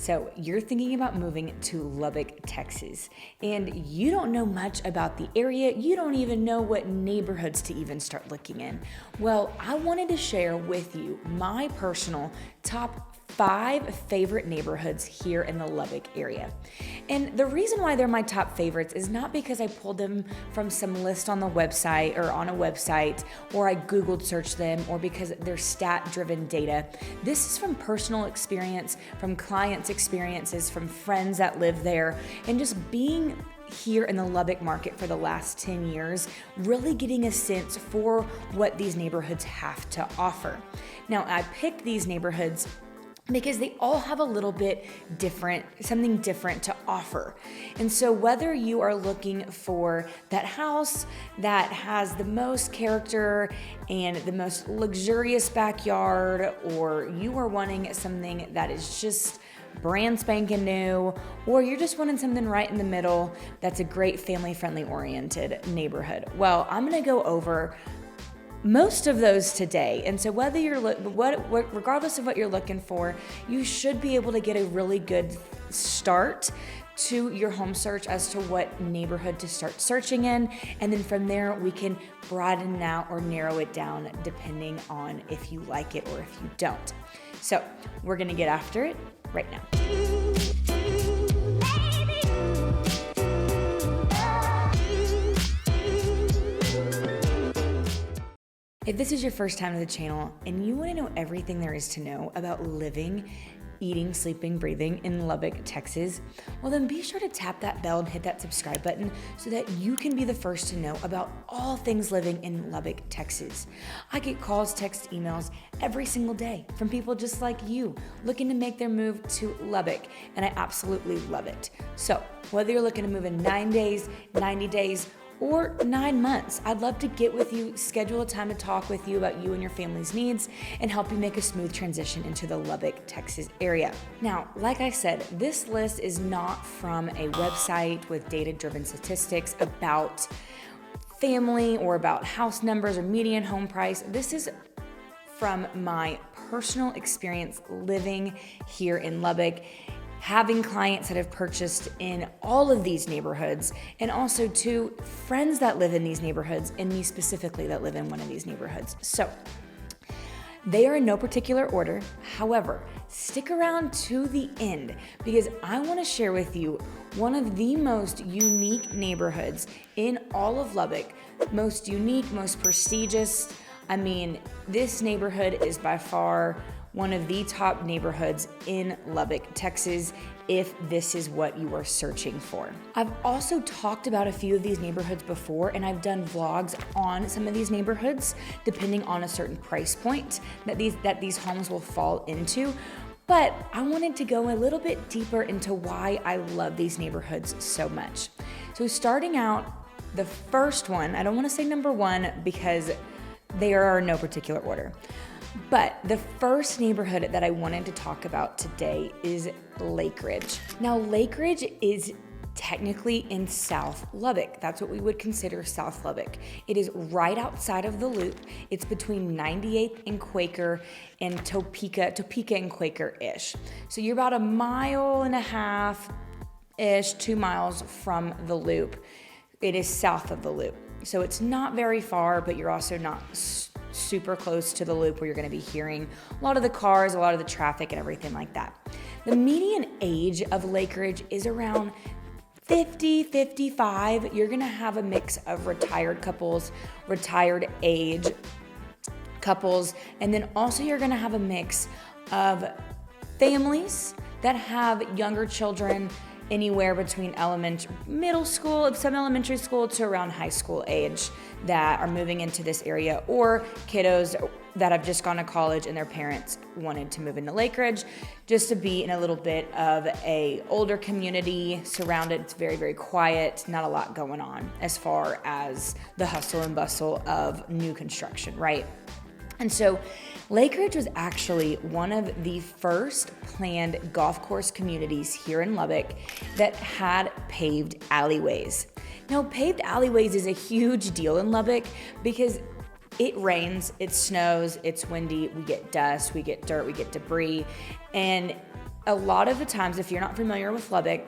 So you're thinking about moving to Lubbock, Texas, and you don't know much about the area. You don't even know what neighborhoods to even start looking in. Well, I wanted to share with you my personal top 5 favorite neighborhoods here in the Lubbock area. And the reason why they're my top favorites is not because I pulled them from some list on the website or on a website, or I Googled searched them, or because they're stat-driven data. This is from personal experience, from clients' experiences, from friends that live there, and just being here in the Lubbock market for the last 10 years, really getting a sense for what these neighborhoods have to offer. Now, I picked these neighborhoods because they all have a little bit different, something different to offer. And so whether you are looking for that house that has the most character and the most luxurious backyard, or you are wanting something that is just brand spanking new, or you're just wanting something right in the middle that's a great family-friendly oriented neighborhood, well, I'm gonna go over most of those today. And so whether you're regardless of what you're looking for, you should be able to get a really good start to your home search as to what neighborhood to start searching in. And then from there, we can broaden it out or narrow it down depending on if you like it or if you don't. So we're gonna get after it right now. If this is your first time to the channel and you want to know everything there is to know about living, eating, sleeping, breathing in Lubbock, Texas, well then be sure to tap that bell and hit that subscribe button so that you can be the first to know about all things living in Lubbock, Texas. I get calls, texts, emails every single day from people just like you looking to make their move to Lubbock, and I absolutely love it. So whether you're looking to move in 9 days, 90 days, or 9 months, I'd love to get with you, schedule a time to talk with you about you and your family's needs, and help you make a smooth transition into the Lubbock, Texas area. Now, like I said, this list is not from a website with data-driven statistics about family or about house numbers or median home price. This is from my personal experience living here in Lubbock, having clients that have purchased in all of these neighborhoods, and also to friends that live in these neighborhoods, and me specifically that live in one of these neighborhoods. So they are in no particular order. However, stick around to the end because I want to share with you one of the most unique neighborhoods in all of Lubbock. Most unique, most prestigious. I mean, this neighborhood is by far one of the top neighborhoods in Lubbock, Texas, if this is what you are searching for. I've also talked about a few of these neighborhoods before, and I've done vlogs on some of these neighborhoods, depending on a certain price point that these homes will fall into. But I wanted to go a little bit deeper into why I love these neighborhoods so much. So starting out, the first one, I don't want to say number 1 because they are in no particular order. But the first neighborhood that I wanted to talk about today is Lake Ridge. Now, Lake Ridge is technically in South Lubbock. That's what we would consider South Lubbock. It is right outside of the Loop. It's between 98th and Quaker and Topeka and Quaker-ish. So you're about 1.5 miles-ish, 2 miles from the Loop. It is south of the Loop. So it's not very far, but you're also not super close to the Loop where you're going to be hearing a lot of the cars, a lot of the traffic, and everything like that. The median age of Lake Ridge is around 50, 55. You're going to have a mix of retired couples, retired age couples, and then also you're going to have a mix of families that have younger children anywhere between middle school, some elementary school to around high school age that are moving into this area, or kiddos that have just gone to college and their parents wanted to move into Lake Ridge just to be in a little bit of a older community surrounded. It's very, very quiet, not a lot going on as far as the hustle and bustle of new construction, right? And so Lake Ridge was actually one of the first planned golf course communities here in Lubbock that had paved alleyways. Now, paved alleyways is a huge deal in Lubbock because it rains, it snows, it's windy, we get dust, we get dirt, we get debris, and a lot of the times, if you're not familiar with Lubbock,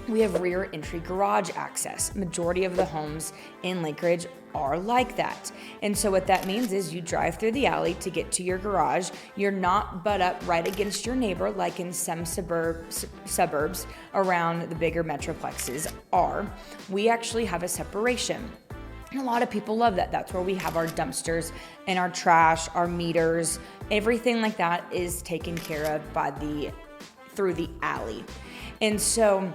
we have rear entry garage access. Majority of the homes in Lake Ridge are like that. And so what that means is you drive through the alley to get to your garage. You're not butt up right against your neighbor like in some suburbs around the bigger metroplexes are. We actually have a separation. And a lot of people love that. That's where we have our dumpsters and our trash, our meters, everything like that is taken care of through the alley. And so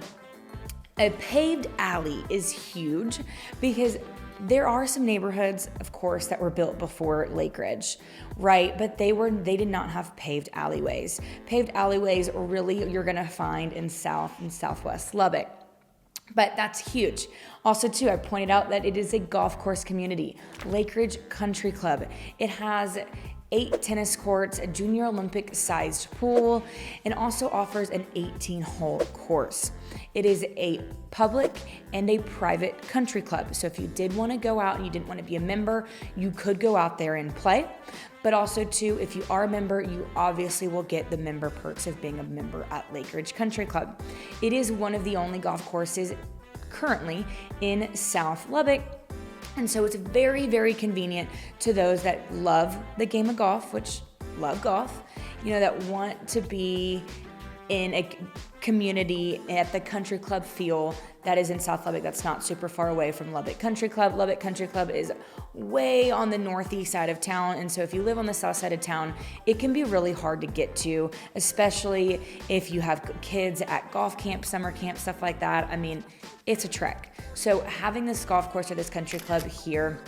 a paved alley is huge because there are some neighborhoods, of course, that were built before Lake Ridge, right? But they did not have paved alleyways. Paved alleyways really you're gonna find in South and Southwest Lubbock. But that's huge. Also, too, I pointed out that it is a golf course community. Lake Ridge Country Club. It has 8 tennis courts, a junior Olympic-sized pool, and also offers an 18-hole course. It is a public and a private country club. So if you did want to go out and you didn't want to be a member, you could go out there and play. But also, too, if you are a member, you obviously will get the member perks of being a member at Lake Ridge Country Club. It is one of the only golf courses currently in South Lubbock. And so it's very, very convenient to those that love the game of golf, which love golf, that want to be in a community at the country club feel that is in South Lubbock. That's not super far away from Lubbock Country Club. Lubbock Country Club is way on the northeast side of town. And so if you live on the south side of town, it can be really hard to get to, especially if you have kids at golf camp, summer camp, stuff like that. I mean, it's a trek. So having this golf course or this country club here,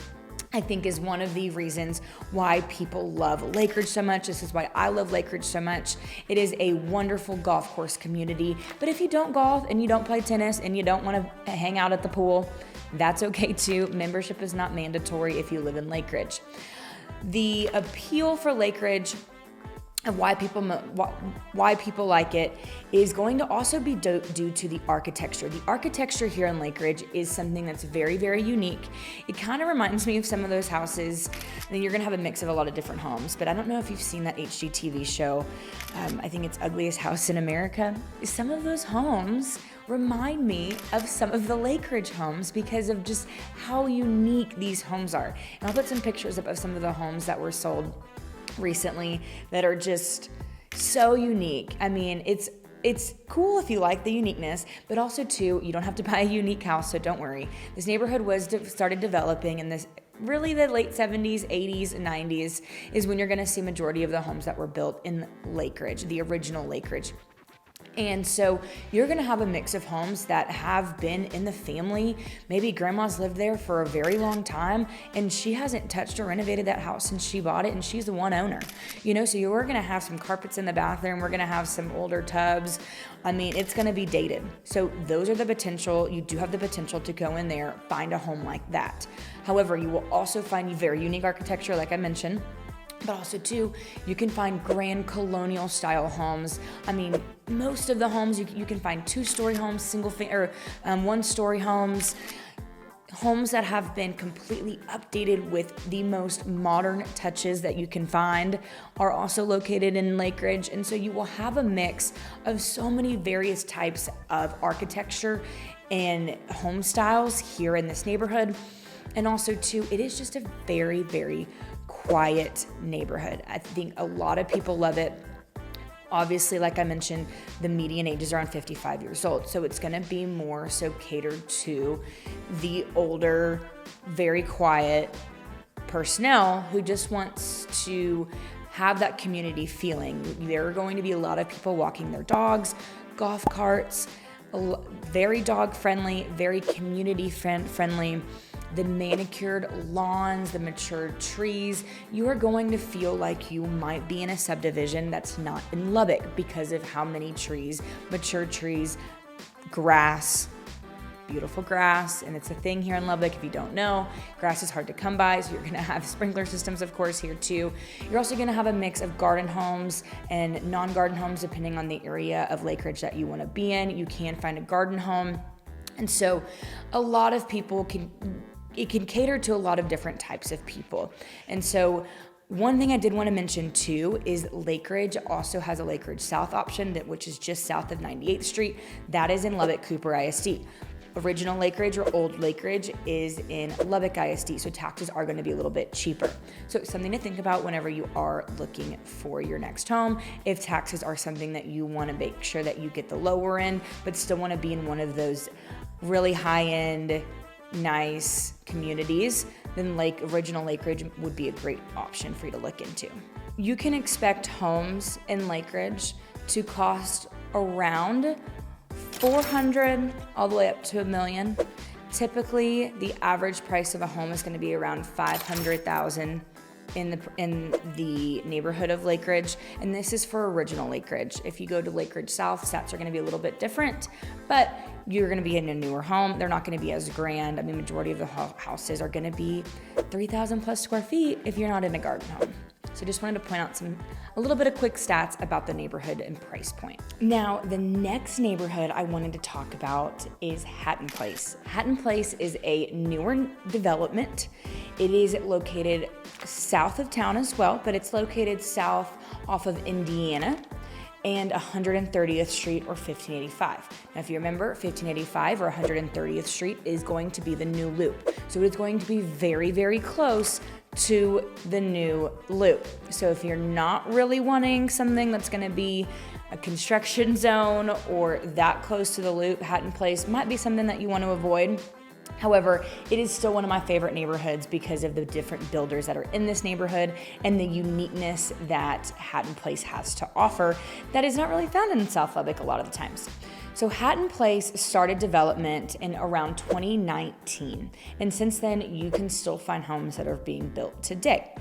I think is one of the reasons why people love Lake Ridge so much. This is why I love Lake Ridge so much. It is a wonderful golf course community. But if you don't golf and you don't play tennis and you don't want to hang out at the pool, that's okay too. Membership is not mandatory if you live in Lake Ridge. The appeal for Lake Ridge of why people like it is going to also be due to the architecture. The architecture here in Lake Ridge is something that's very, very unique. It kind of reminds me of some of those houses. Then you're going to have a mix of a lot of different homes, but I don't know if you've seen that HGTV show. I think it's Ugliest House in America. Some of those homes remind me of some of the Lake Ridge homes because of just how unique these homes are. And I'll put some pictures up of some of the homes that were sold recently that are just so unique. I mean, it's cool if you like the uniqueness, but also too, you don't have to buy a unique house, so don't worry. This neighborhood started developing in this really the late 70s, 80s, and 90s is when you're gonna see majority of the homes that were built in Lake Ridge, the original Lake Ridge. And so you're gonna have a mix of homes that have been in the family. Maybe grandma's lived there for a very long time and she hasn't touched or renovated that house since she bought it and she's the one owner. So you're gonna have some carpets in the bathroom. We're gonna have some older tubs. I mean, it's gonna be dated. So those are the potential. You do have the potential to go in there, find a home like that. However, you will also find very unique architecture, like I mentioned. But also, too, you can find grand colonial style homes. I mean, most of the homes, you can find 2-story homes, one-story homes, homes that have been completely updated with the most modern touches that you can find are also located in Lake Ridge. And so you will have a mix of so many various types of architecture and home styles here in this neighborhood. And also, too, it is just a very, very quiet neighborhood. I think a lot of people love it. Obviously, like I mentioned, the median age is around 55 years old. So it's going to be more so catered to the older, very quiet personnel who just wants to have that community feeling. There are going to be a lot of people walking their dogs, golf carts, very dog friendly, very community friendly. The manicured lawns, the matured trees, you are going to feel like you might be in a subdivision that's not in Lubbock because of how many trees, mature trees, grass, beautiful grass, and it's a thing here in Lubbock. If you don't know, grass is hard to come by, so you're gonna have sprinkler systems, of course, here too. You're also gonna have a mix of garden homes and non-garden homes depending on the area of Lake Ridge that you wanna be in. You can find a garden home. And so a lot of people it can cater to a lot of different types of people. And so One thing I did want to mention too is Lakeridge also has a Lakeridge South option, which is just south of 98th Street. That is in Lubbock Cooper ISD. Original Lakeridge or Old Lakeridge is in Lubbock ISD, so taxes are going to be a little bit cheaper. So something to think about whenever you are looking for your next home. If taxes are something that you want to make sure that you get the lower end, but still want to be in one of those really high-end, nice communities, then original Lakeridge would be a great option for you to look into. You can expect homes in Lakeridge to cost around $400 all the way up to $1 million. Typically, the average price of a home is going to be around $500,000 in the neighborhood of Lakeridge, and this is for original Lakeridge. If you go to Lakeridge South, stats are going to be a little bit different, but you're going to be in a newer home. They're not going to be as grand. I mean, majority of the houses are going to be 3,000 plus square feet if you're not in a garden home. So just wanted to point out a little bit of quick stats about the neighborhood and price point. Now, the next neighborhood I wanted to talk about is Hatton Place. Hatton Place is a newer development. It is located south of town as well, but it's located south off of Indiana and 130th Street or 1585. Now, if you remember, 1585 or 130th Street is going to be the new loop. So it's going to be very, very close to the new loop. So if you're not really wanting something that's going to be a construction zone or that close to the loop, Hatton Place might be something that you want to avoid. However, it is still one of my favorite neighborhoods because of the different builders that are in this neighborhood and the uniqueness that Hatton Place has to offer that is not really found in South Lubbock a lot of the times. So Hatton Place started development in around 2019, and since then you can still find homes that are being built today.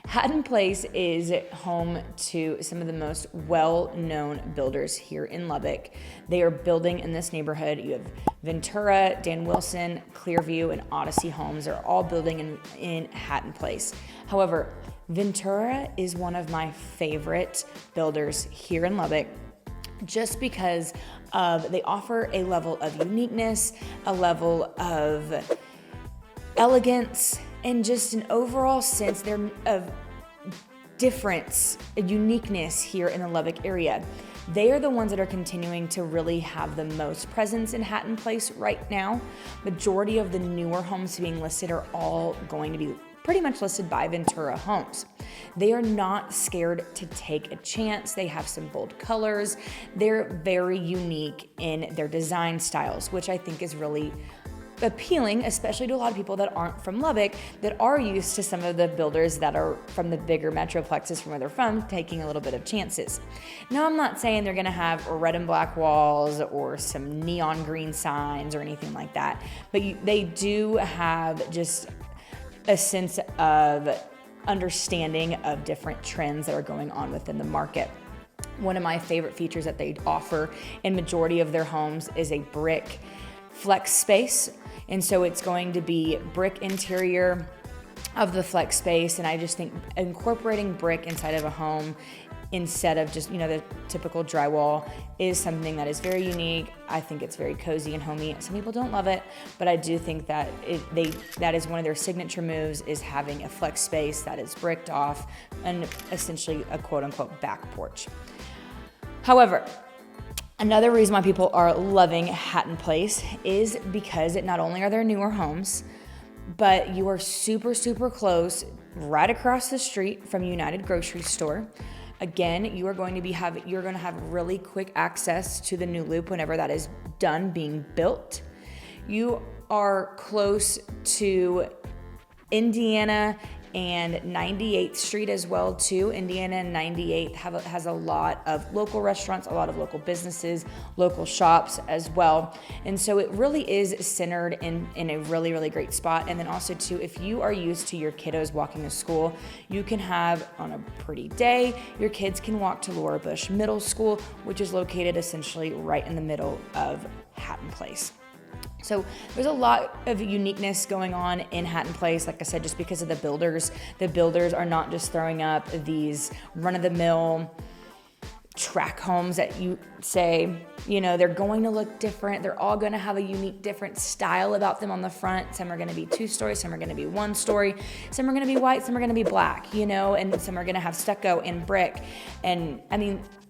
Hatton Place is home to some of the most well-known builders here in Lubbock. They are building in this neighborhood. You have Ventura, Dan Wilson, Clearview, and Odyssey Homes are all building in Hatton Place. However, Ventura is one of my favorite builders here in Lubbock just because they offer a level of uniqueness, a level of elegance, and just an overall sense of difference, a uniqueness here in the Lubbock area. They are the ones that are continuing to really have the most presence in Hatton Place right now. Majority of the newer homes being listed are all going to be pretty much listed by Ventura Homes. They are not scared to take a chance. They have some bold colors. They're very unique in their design styles, which I think is really appealing, especially to a lot of people that aren't from Lubbock, that are used to some of the builders that are from the bigger metroplexes from where they're from, taking a little bit of chances. Now, I'm not saying they're gonna have red and black walls or some neon green signs or anything like that, but they do have just a sense of understanding of different trends that are going on within the market. One of my favorite features that they offer in majority of their homes is a brick flex space. And so it's going to be brick interior of the flex space. And I just think incorporating brick inside of a home instead of just, the typical drywall is something that is very unique. I think it's very cozy and homey. Some people don't love it, but I do think that that is one of their signature moves, is having a flex space that is bricked off and essentially a quote unquote back porch. However, another reason why people are loving Hatton Place is because not only are there newer homes, but you are super, super close, right across the street from United Grocery Store. Again, you're going to have really quick access to the new loop whenever that is done being built. You are close to Indiana and 98th Street as well too. Indiana and 98th has a lot of local restaurants, a lot of local businesses, local shops as well. And so it really is centered in a really, really great spot. And then also too, if you are used to your kiddos walking to school, you can have, on a pretty day, your kids can walk to Laura Bush Middle School, which is located essentially right in the middle of Hatton Place. So there's a lot of uniqueness going on in Hatton Place, like I said, just because of the builders. The builders are not just throwing up these run-of-the-mill track homes that you say, they're going to look different. They're all going to have a unique, different style about them on the front. Some are going to be 2-story, some are going to be 1-story, some are going to be white, some are going to be black, and some are going to have stucco and brick. And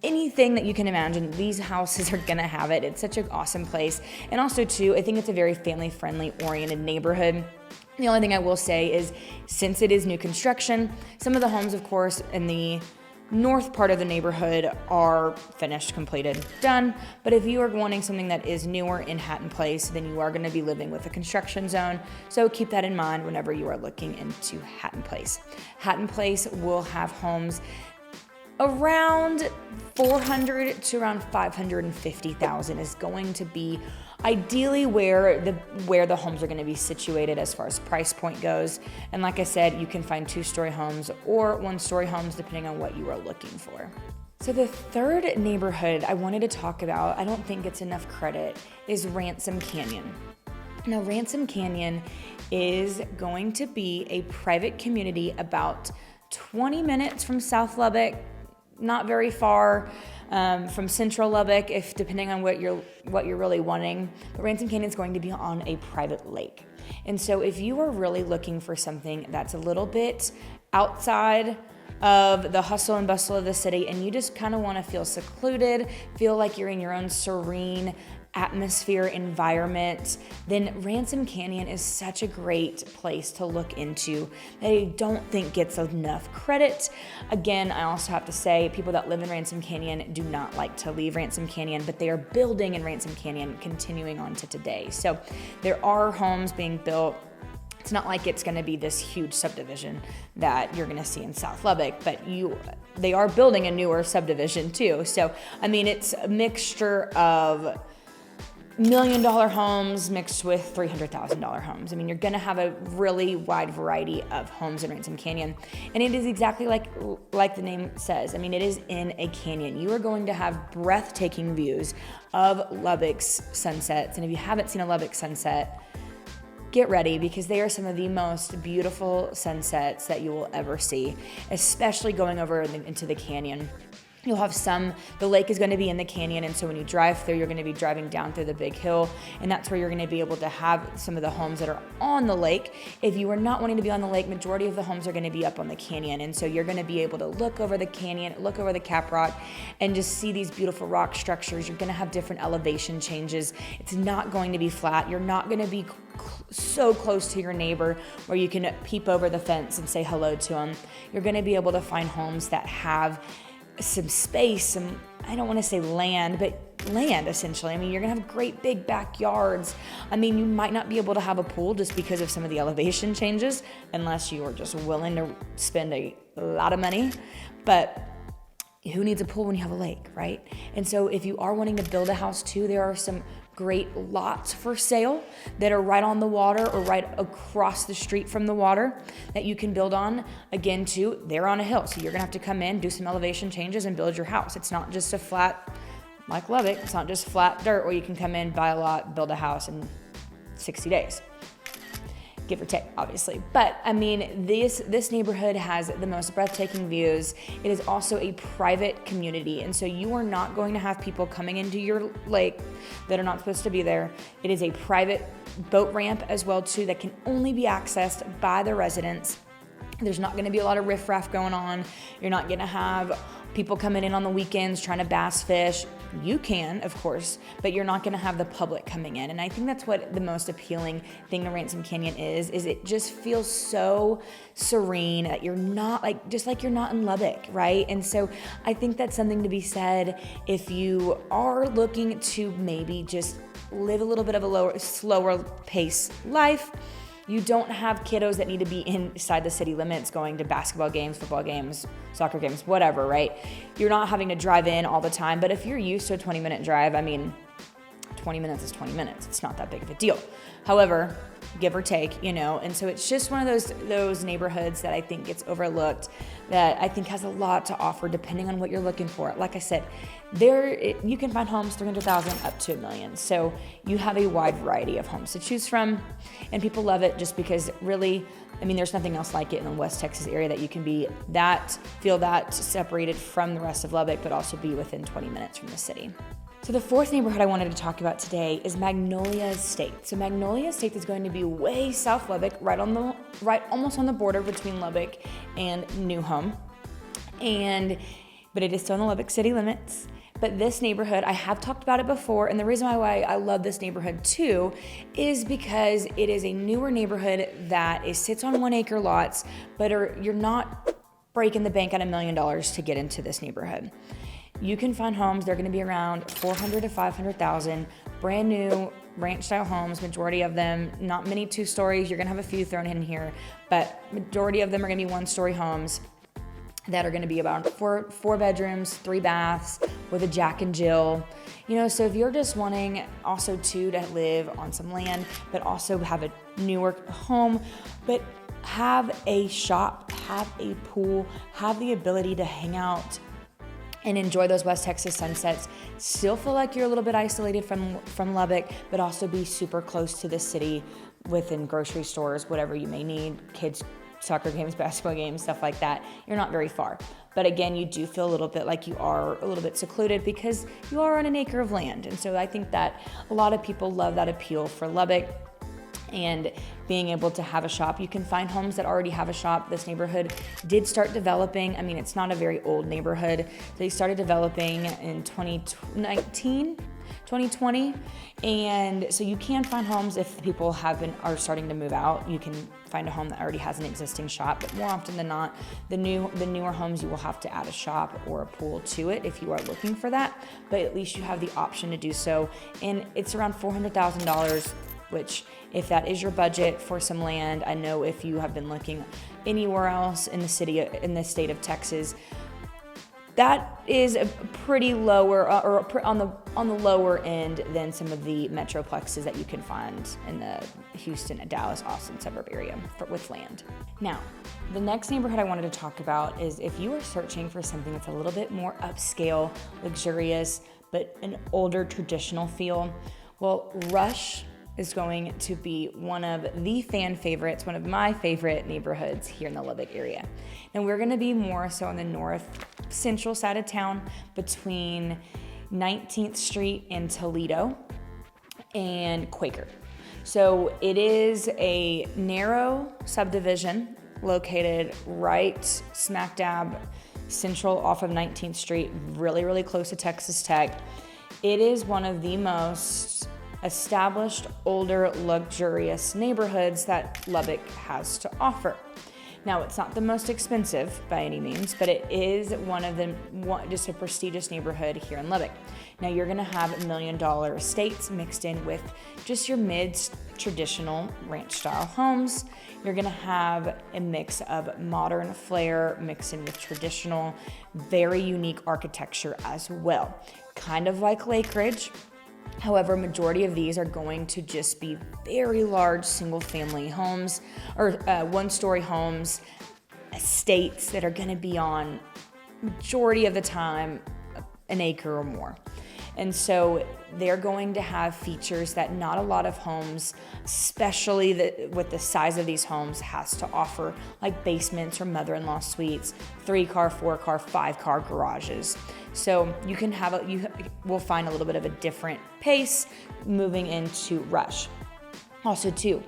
anything that you can imagine, these houses are going to have it. It's such an awesome place. And also too, I think it's a very family-friendly oriented neighborhood. The only thing I will say is, since it is new construction, some of the homes, of course, in the north part of the neighborhood are finished, completed, done. But if you are wanting something that is newer in Hatton Place, then you are going to be living with a construction zone. So keep that in mind whenever you are looking into Hatton Place. Hatton Place will have homes around 400 to around 550,000 is going to be ideally where the homes are going to be situated as far as price point goes. And like I said, you can find 2-story homes or 1-story homes depending on what you are looking for. So the third neighborhood I wanted to talk about, I don't think it's enough credit, is Ransom Canyon. Now, Ransom Canyon is going to be a private community about 20 minutes from South Lubbock, not very far from Central Lubbock, if depending on what you're really wanting. But Ransom Canyon is going to be on a private lake. And so if you are really looking for something that's a little bit outside of the hustle and bustle of the city, and you just kind of want to feel secluded, feel like you're in your own serene atmosphere, environment, then Ransom Canyon is such a great place to look into that I don't think gets enough credit. Again, I also have to say, people that live in Ransom Canyon do not like to leave Ransom Canyon, but they are building in Ransom Canyon continuing on to today. So there are homes being built. It's not like it's going to be this huge subdivision that you're going to see in South Lubbock, but they are building a newer subdivision too. So, it's a mixture of $1 million homes mixed with $300,000 homes. You're going to have a really wide variety of homes in Ransom Canyon. And it is exactly like the name says. It is in a canyon. You are going to have breathtaking views of Lubbock's sunsets. And if you haven't seen a Lubbock sunset, get ready, because they are some of the most beautiful sunsets that you will ever see, especially going over into the canyon. You'll have the lake is going to be in the canyon, and so when you drive through, you're going to be driving down through the big hill, and that's where you're going to be able to have some of the homes that are on the lake. If you are not wanting to be on the lake, majority of the homes are going to be up on the canyon, and so you're going to be able to look over the canyon, look over the cap rock, and just see these beautiful rock structures. You're going to have different elevation changes. It's not going to be flat. You're not going to be so close to your neighbor where you can peep over the fence and say hello to them. You're going to be able to find homes that have some space, some, I don't want to say land, but land essentially. You're going to have great big backyards. You might not be able to have a pool just because of some of the elevation changes, unless you are just willing to spend a lot of money. But who needs a pool when you have a lake, right? And so if you are wanting to build a house too, there are some great lots for sale that are right on the water or right across the street from the water that you can build on. Again, too, they're on a hill, so you're gonna have to come in, do some elevation changes, and build your house. It's not just a flat, like Lubbock, it's not just flat dirt where you can come in, buy a lot, build a house in 60 days. Give or take, obviously. But this neighborhood has the most breathtaking views. It is also a private community, and so you are not going to have people coming into your lake that are not supposed to be there. It is a private boat ramp as well too that can only be accessed by the residents. There's not going to be a lot of riffraff going on. You're not going to have people coming in on the weekends trying to bass fish. You can, of course, but you're not going to have the public coming in. And I think that's what the most appealing thing to Ransom Canyon is it just feels so serene that you're not just like you're not in Lubbock, right? And so I think that's something to be said if you are looking to maybe just live a little bit of a slower pace life. You don't have kiddos that need to be inside the city limits going to basketball games, football games, soccer games, whatever, right? You're not having to drive in all the time. But if you're used to a 20-minute drive, 20 minutes is 20 minutes. It's not that big of a deal. However, give or take, and so it's just one of those neighborhoods that I think gets overlooked, that I think has a lot to offer depending on what you're looking for. Like I said, you can find homes $300,000 up to $1 million. So you have a wide variety of homes to choose from, and people love it just because really I mean, there's nothing else like it in the West Texas area that you can feel that separated from the rest of Lubbock, but also be within 20 minutes from the city. So the fourth neighborhood I wanted to talk about today is Magnolia Estates. So Magnolia Estates is going to be way south Lubbock, right almost on the border between Lubbock and New Home. But it is still in the Lubbock city limits. But this neighborhood, I have talked about it before, and the reason why I love this neighborhood too is because it is a newer neighborhood that sits on 1 acre lots, but you're not breaking the bank at $1 million to get into this neighborhood. You can find homes, they're gonna be around $400,000 to $500,000, brand new ranch style homes, majority of them, not many 2 stories, you're gonna have a few thrown in here, but majority of them are gonna be 1-story homes that are gonna be about 4 bedrooms, 3 baths with a Jack and Jill. So if you're just wanting also to live on some land, but also have a newer home, but have a shop, have a pool, have the ability to hang out and enjoy those West Texas sunsets, still feel like you're a little bit isolated from Lubbock, but also be super close to the city within grocery stores, whatever you may need, kids, soccer games, basketball games, stuff like that. You're not very far. But again, you do feel a little bit like you are a little bit secluded because you are on an acre of land. And so I think that a lot of people love that appeal for Lubbock and being able to have a shop. You can find homes that already have a shop. This neighborhood did start developing. I mean, it's not a very old neighborhood. They started developing in 2020. And so you can find homes if people are starting to move out. You can find a home that already has an existing shop, but more often than not, the newer homes, you will have to add a shop or a pool to it if you are looking for that, but at least you have the option to do so. And it's around $400,000, which if that is your budget for some land, I know if you have been looking anywhere else in the state of Texas, that is a pretty lower or on the lower end than some of the metroplexes that you can find in the Houston, Dallas, Austin suburb area with land. Now, the next neighborhood I wanted to talk about is if you are searching for something that's a little bit more upscale, luxurious, but an older traditional feel, well, Rush is going to be one of the fan favorites, one of my favorite neighborhoods here in the Lubbock area. And we're gonna be more so on the north central side of town between 19th Street and Toledo and Quaker. So it is a narrow subdivision located right smack dab central off of 19th Street, really, really close to Texas Tech. It is one of the most established, older, luxurious neighborhoods that Lubbock has to offer. Now, it's not the most expensive by any means, but it is just a prestigious neighborhood here in Lubbock. Now, you're gonna have $1 million estates mixed in with just your traditional ranch style homes. You're gonna have a mix of modern flair mixed in with traditional, very unique architecture as well. Kind of like Lake Ridge. However, majority of these are going to just be very large single-family homes or 1-story homes, estates that are going to be on majority of the time an acre or more. And so they're going to have features that not a lot of homes, especially with the size of these homes, has to offer, like basements or mother-in-law suites, 3-car, 4-car, 5-car garages. So you will find a little bit of a different pace moving into Rush. Also too,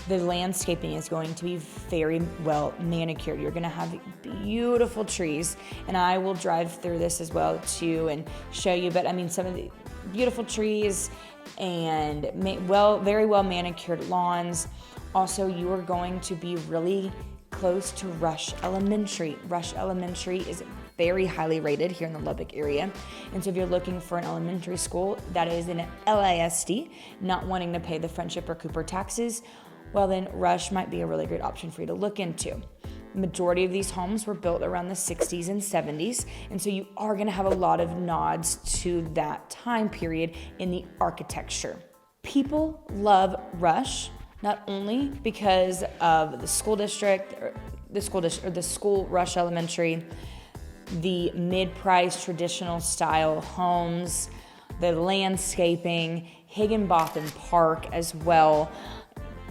the landscaping is going to be very well manicured. You're gonna have beautiful trees, and I will drive through this as well too and show you, but I mean some of the beautiful trees and very well manicured lawns. Also, you are going to be really close to Rush Elementary. Rush Elementary is very highly rated here in the Lubbock area. And so if you're looking for an elementary school that is in LISD, not wanting to pay the Friendship or Cooper taxes, well then Rush might be a really great option for you to look into. The majority of these homes were built around the 60s and 70s, and so you are gonna have a lot of nods to that time period in the architecture. People love Rush, not only because of the school Rush Elementary, the mid-price traditional style homes, the landscaping, Higginbotham Park as well.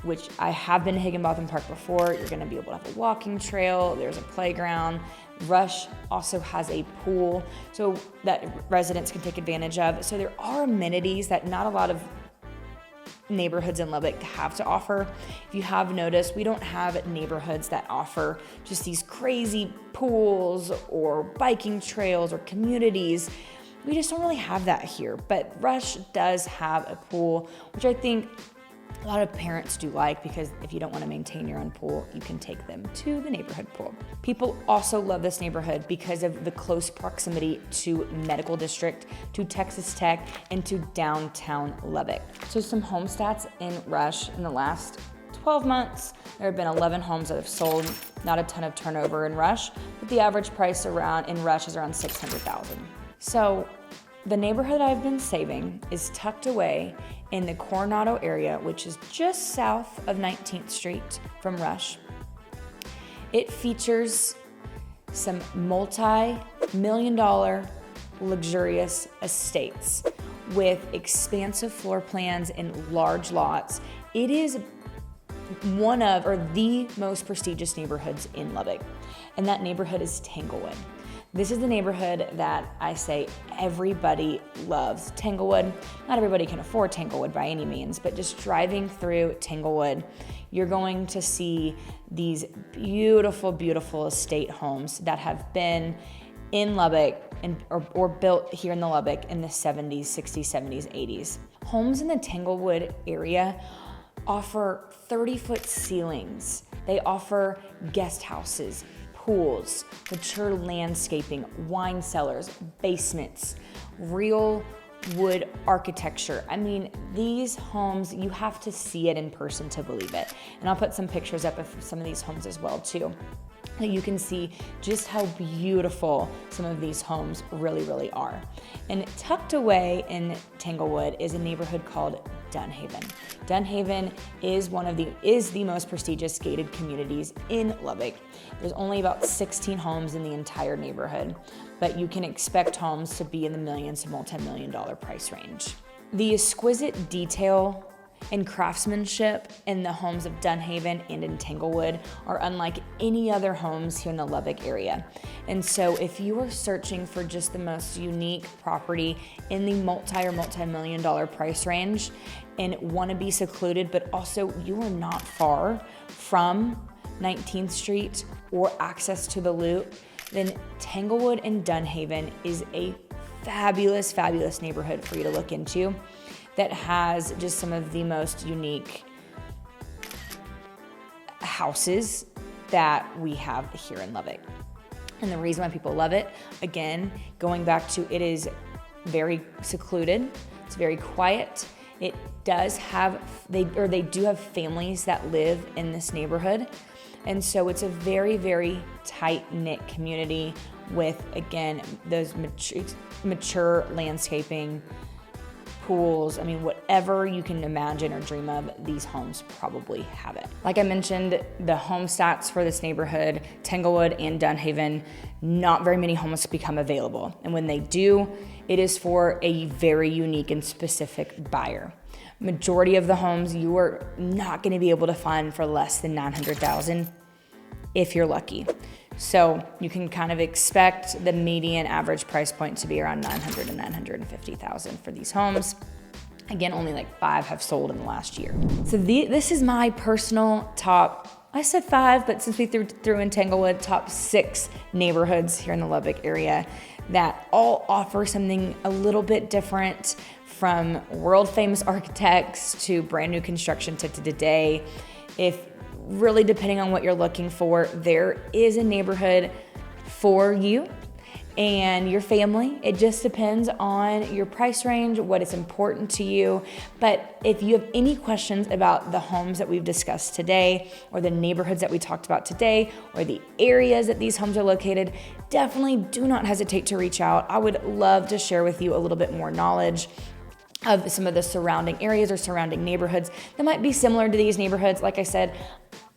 which I have been to Higginbotham Park before. You're gonna be able to have a walking trail, there's a playground. Rush also has a pool, so that residents can take advantage of. So there are amenities that not a lot of neighborhoods in Lubbock have to offer. If you have noticed, we don't have neighborhoods that offer just these crazy pools or biking trails or communities. We just don't really have that here, but Rush does have a pool, which I think a lot of parents do like, because if you don't want to maintain your own pool, you can take them to the neighborhood pool. People also love this neighborhood because of the close proximity to Medical District, to Texas Tech, and to downtown Lubbock. So some home stats in Rush in the last 12 months, there have been 11 homes that have sold, not a ton of turnover in Rush, but the average price in Rush is around $600,000. So the neighborhood I've been saving is tucked away in the Coronado area, which is just south of 19th Street from Rush. It features some multi-million-dollar luxurious estates with expansive floor plans and large lots. It is one of, or the most prestigious neighborhoods in Lubbock, and that neighborhood is Tanglewood. This is the neighborhood that I say everybody loves. Tanglewood, not everybody can afford Tanglewood by any means, but just driving through Tanglewood, you're going to see these beautiful, beautiful estate homes that have been in Lubbock or built here in the Lubbock in the 70s, 60s, 70s, 80s. Homes in the Tanglewood area offer 30-foot ceilings. They offer guest houses, pools, mature landscaping, wine cellars, basements, real wood architecture. I mean, these homes, you have to see it in person to believe it. And I'll put some pictures up of some of these homes as well too. You can see just how beautiful some of these homes really, really are. And tucked away in Tanglewood is a neighborhood called Dunnhaven. Dunnhaven is the most prestigious gated communities in Lubbock. There's only about 16 homes in the entire neighborhood, but you can expect homes to be in the millions to multi-million-dollar price range. The exquisite detail and craftsmanship in the homes of Dunnhaven and in Tanglewood are unlike any other homes here in the Lubbock area. And so if you are searching for just the most unique property in the multi-million-dollar price range and want to be secluded, but also you are not far from 19th Street or access to the Loop, then Tanglewood and Dunnhaven is a fabulous, fabulous neighborhood for you to look into that has just some of the most unique houses that we have here in Lubbock. And the reason why people love it, again, going back to it is very secluded, it's very quiet. It does have, they do have families that live in this neighborhood. And so it's a very, very tight-knit community with, again, those mature landscaping, pools. I mean, whatever you can imagine or dream of, these homes probably have it. Like I mentioned, the home stats for this neighborhood, Tanglewood and Dunnhaven, not very many homes become available. And when they do, it is for a very unique and specific buyer. Majority of the homes you are not going to be able to find for less than $900,000 if you're lucky. So you can kind of expect the median average price point to be around $900,000 and $950,000 for these homes. Again, only like 5 have sold in the last year. So this is my personal top, I said 5, but since we threw in Tanglewood, top 6 neighborhoods here in the Lubbock area that all offer something a little bit different, from world famous architects to brand new construction to today. If really, depending on what you're looking for, there is a neighborhood for you and your family. It just depends on your price range, what is important to you. But if you have any questions about the homes that we've discussed today, or the neighborhoods that we talked about today, or the areas that these homes are located, definitely do not hesitate to reach out. I would love to share with you a little bit more knowledge of some of the surrounding areas or surrounding neighborhoods that might be similar to these neighborhoods. Like I said,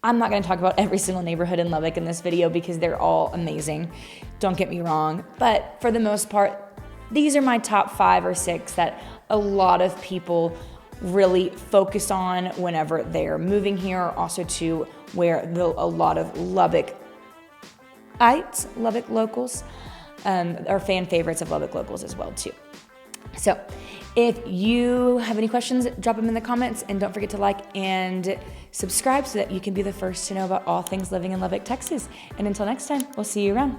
I'm not going to talk about every single neighborhood in Lubbock in this video because they're all amazing. Don't get me wrong. But for the most part, these are my top 5 or 6 that a lot of people really focus on whenever they're moving here. Also to where a lot of Lubbock locals are fan favorites of Lubbock locals as well too. So if you have any questions, drop them in the comments, and don't forget to like and subscribe so that you can be the first to know about all things living in Lubbock, Texas. And until next time, we'll see you around.